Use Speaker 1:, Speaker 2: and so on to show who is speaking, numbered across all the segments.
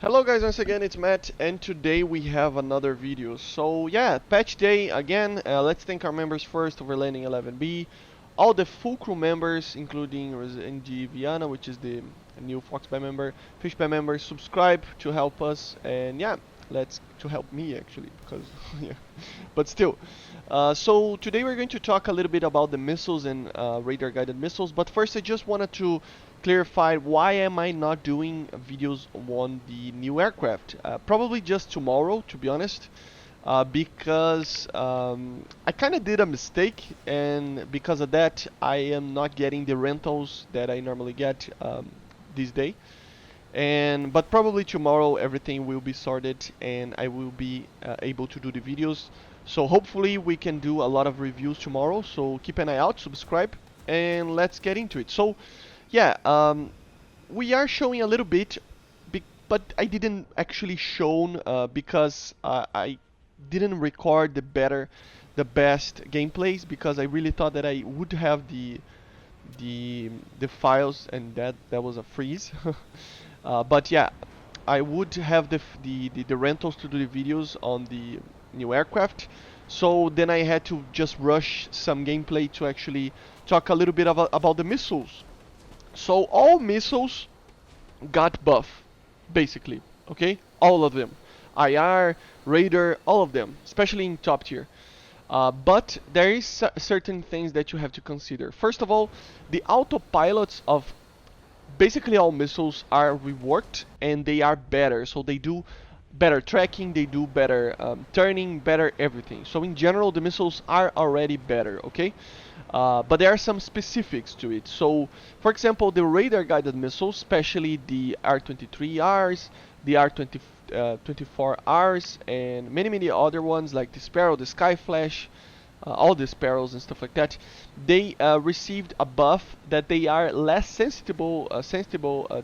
Speaker 1: Hello guys, once again it's Matt, and today we have another video. So yeah, patch day again. Let's thank our members first over landing 11B. All the full crew members, including NG Viana, which is the new Foxby member, Fishby members, subscribe to help us, and yeah, let's to help me actually, because yeah, but still. So today we're going to talk a little bit about the missiles and radar guided missiles. But first, I just wanted to clarify why am I not doing videos on the new aircraft. Probably just tomorrow, to be honest, because I kind of did a mistake, and because of that I am not getting the rentals that I normally get this day. And but probably tomorrow everything will be sorted and I will be able to do the videos. So hopefully we can do a lot of reviews tomorrow. So keep an eye out, subscribe, and let's get into it. So yeah, we are showing a little bit, but I didn't actually shown because I didn't record the best gameplays because I really thought that I would have the files, and that was a freeze. But yeah, I would have the rentals to do the videos on the new aircraft. So then I had to just rush some gameplay to actually talk a little bit about the missiles. So all missiles got buff, basically. Okay, all of them, IR, radar, all of them, especially in top tier. But there is certain things that you have to consider. First of all, the autopilots of basically all missiles are reworked and they are better. So they do better tracking, they do better turning, better everything. So in general, the missiles are already better, okay? But there are some specifics to it. So, for example, the radar-guided missiles, especially the R-23Rs, the R-24Rs, and many other ones like the Sparrow, the Skyflash, all the sparrows and stuff like that, they received a buff that they are less sensitive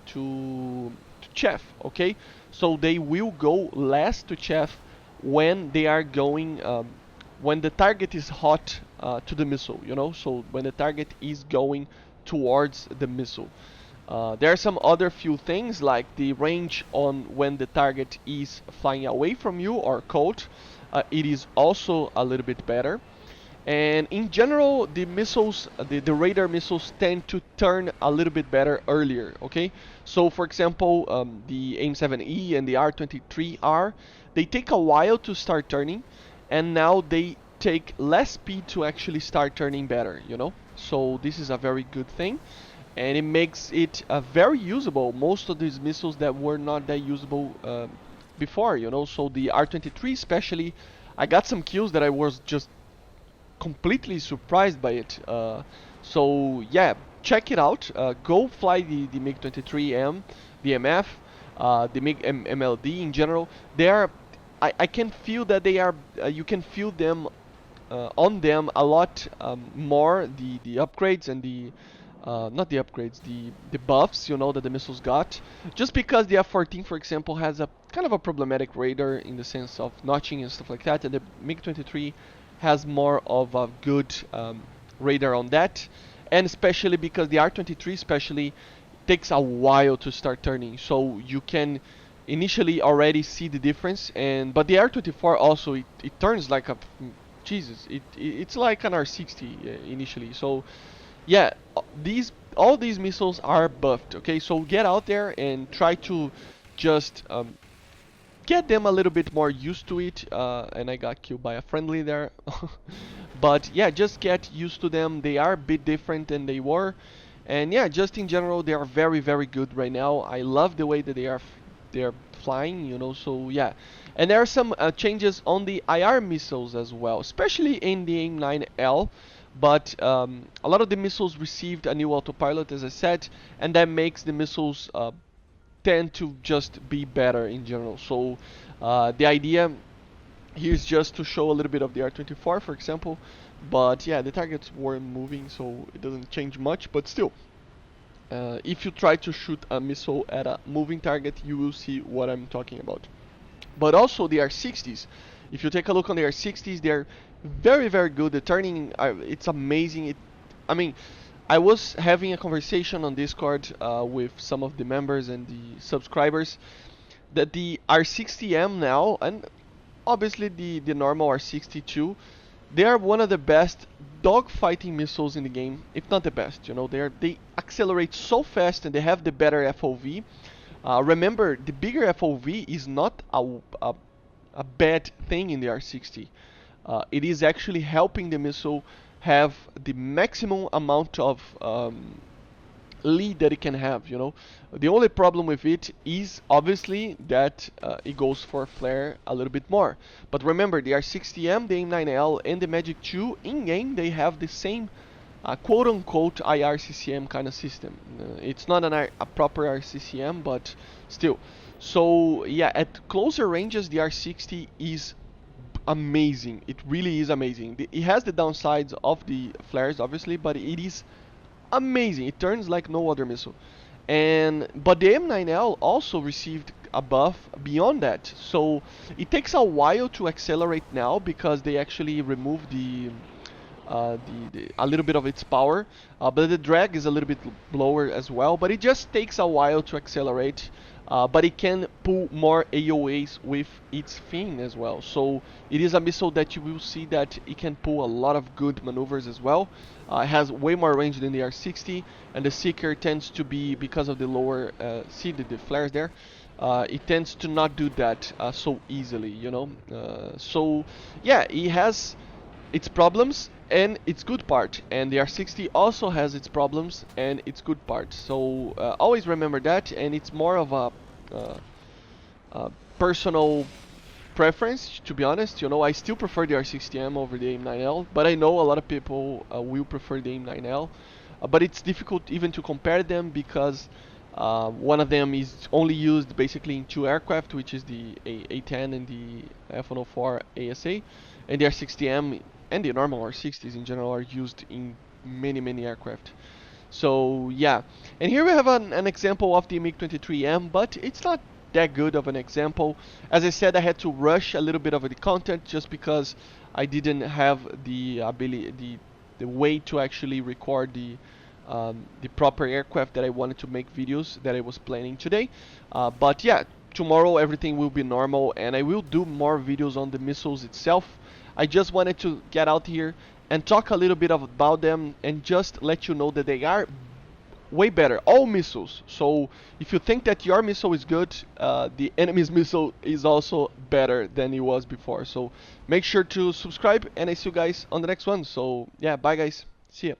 Speaker 1: to chaff. Okay, so they will go less to chaff when they are going when the target is hot to the missile. You know, so when the target is going towards the missile. There are some other few things like the range on when the target is flying away from you or cold. It is also a little bit better. And in general, the missiles, the radar missiles tend to turn a little bit better earlier, okay? So for example, the AIM-7E and the R-23R, they take a while to start turning, and now they take less speed to actually start turning better, you know? So this is a very good thing, and it makes it very usable. Most of these missiles that were not that usable before, you know? So the R-23 especially, I got some kills that I was just completely surprised by it. So yeah, check it out. Go fly the MiG-23M, the MF, the MiG-MLD in general. They are, I can feel that they are. You can feel them on them a lot more. The upgrades and the not the upgrades, the buffs, you know, that the missiles got. Just because the F-14, for example, has a kind of a problematic radar in the sense of notching and stuff like that, and the MiG-23 has more of a good radar on that, and especially because the R-23 especially takes a while to start turning, so you can initially already see the difference. And but the R-24 also it turns like a Jesus, it's like an R-60 initially. So yeah, these all these missiles are buffed. Okay, so get out there and try to just get them a little bit more used to it. And I got killed by a friendly there. But yeah, just get used to them. They are a bit different than they were. And yeah, just in general, they are very good right now. I love the way that they are flying, you know. So yeah, and there are some changes on the IR missiles as well, especially in the AIM-9L. But a lot of the missiles received a new autopilot, as I said, and that makes the missiles tend to just be better in general. So the idea here is just to show a little bit of the R-24, for example. But yeah, the targets weren't moving, so it doesn't change much. But still, if you try to shoot a missile at a moving target, you will see what I'm talking about. But also the R-60s. If you take a look on the R-60s, they're very good. The turning, it's amazing. I mean, I was having a conversation on Discord with some of the members and the subscribers. that the R60M now, and obviously the normal R62, they are one of the best dogfighting missiles in the game, if not the best. You know, they accelerate so fast and they have the better FOV. Remember, the bigger FOV is not a bad thing in the R60. It is actually helping the missile have the maximum amount of lead that it can have, you know. The only problem with it is obviously that it goes for flare a little bit more. But remember, the R60M, the M9L, and the Magic 2 in-game, they have the same quote-unquote IRCCM kind of system. It's not a proper RCCM, but still. So yeah, at closer ranges, the R60 is amazing. It really is amazing. It has the downsides of the flares, obviously, but it is amazing. It turns like no other missile. And but the M9L also received a buff beyond that. So it takes a while to accelerate now because they actually removed a little bit of its power, but the drag is a little bit lower as well. But it just takes a while to accelerate. But it can pull more AOAs with its fin as well. So it is a missile that you will see that it can pull a lot of good maneuvers as well. It has way more range than the R60, and the Seeker tends to be, because of the lower, see the flares there, it tends to not do that so easily, you know. So yeah, it has its problems and its good part, and the R60 also has its problems and its good part. So always remember that, and it's more of uh, a personal preference, to be honest. You know, I still prefer the R60M over the M9L, but I know a lot of people will prefer the M9L. But it's difficult even to compare them because one of them is only used basically in two aircraft, which is the A10 and the F104 ASA, and the R60M and the normal R60s in general are used in many aircraft. So yeah, and here we have an example of the MiG-23M, but it's not that good of an example. As I said, I had to rush a little bit of the content just because I didn't have the ability, the way to actually record the proper aircraft that I wanted to make videos that I was planning today. But yeah, tomorrow everything will be normal, and I will do more videos on the missiles itself. I just wanted to get out here and talk a little bit about them and just let you know that they are way better, all missiles. So if you think that your missile is good, the enemy's missile is also better than it was before. So make sure to subscribe, and I see you guys on the next one. So yeah, bye guys, see ya.